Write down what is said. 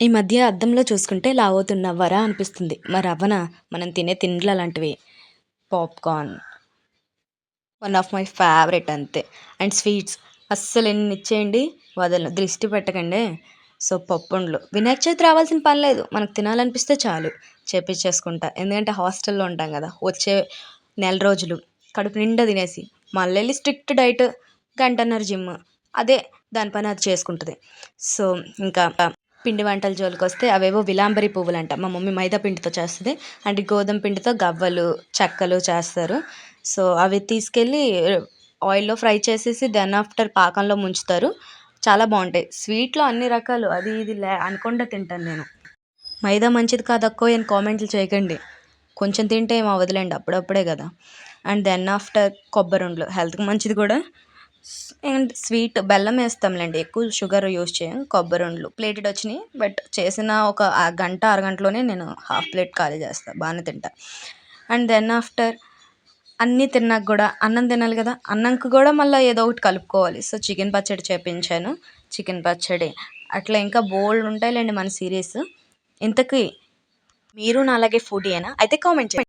ఈ మధ్య అద్దంలో చూసుకుంటే లావవుతున్నవ్వరా అనిపిస్తుంది. మరవ్వనా? మనం తినే తిండ్లు అలాంటివి. Popcorn one of my favourite అంతే. అండ్ స్వీట్స్ అస్సలెన్నిచ్చేయండి వదలను. దిష్టి పెట్టకండే. సో, పప్పుండలు. వినాయక చవితి రావాల్సిన పని లేదు. మనకు తినాలనిపిస్తే చాలు చేపిచ్చేసుకుంటా. ఎందుకంటే హాస్టల్‌లో ఉంటాం గదా! వచ్చే నెల రోజులు కడుపు నిండా తినేసి, మళ్ళెళ్ళి స్ట్రిక్ట్ డైట్, గంటన్నర జిమ్. అదే దాని పని అది చేసుకుంటది. సో, ఇంకా పిండి వంటల జోలికొస్తే అవేవో విలాంబరి పువ్వులంట. మా మమ్మీ మైదా పిండితో చేస్తది. అండ్ గోధుమ పిండితో గవ్వలు, చెక్కలు చేస్తారు. సో, అవి తీసుకెళ్ళి ఆయిల్‌లో ఫ్రై చేసేసి దెన్ ఆఫ్టర్ పాకంలో ముంచుతారు. చాలా బావుంటాయి. స్వీట్‌లో అన్ని రకాలు అది ఇది అనకుండా తింటాను నేను. మైదా మంచిది కాదక్కోయ్ అని కామెంట్లు చేయకండి. కొంచెం తింటే ఏం అవ్వదులేండి. అప్పుడప్పుడే గదా! అండ్ దెన్ ఆఫ్టర్ కొబ్బరుండలు హెల్త్‌కి మంచిది గూడా. అండ్ స్వీట్ బెల్లం ఏస్తాంలేండి. ఎక్కువ షుగర్ యూజ్ చేయం. కొబ్బరుండలు ప్లేటెడ్ వచ్చినియి. బట్ చేసిన ఒక గంట, అరగంటలోనే నేను హాఫ్ ప్లేట్ ఖాళీ చేస్తా. బానే తింటా. అండ్ దెన్ ఆఫ్టర్ అన్నీ తిన్నాక గూడా అన్నం తినాలి గదా! అన్నంకి గూడా మళ్ళా ఏదో ఒకటి కలుపుకోవాలి. సో, చికెన్ పచ్చడి చేపించాను. చికెన్ పచ్చడి అట్లా ఇంకా బోలెడుంటాయిలేండి మన సీరీస్. ఇంతకీ మీరు నాలాగే ఫుడీయేనా? అయితే కామెంట్ చేయండి.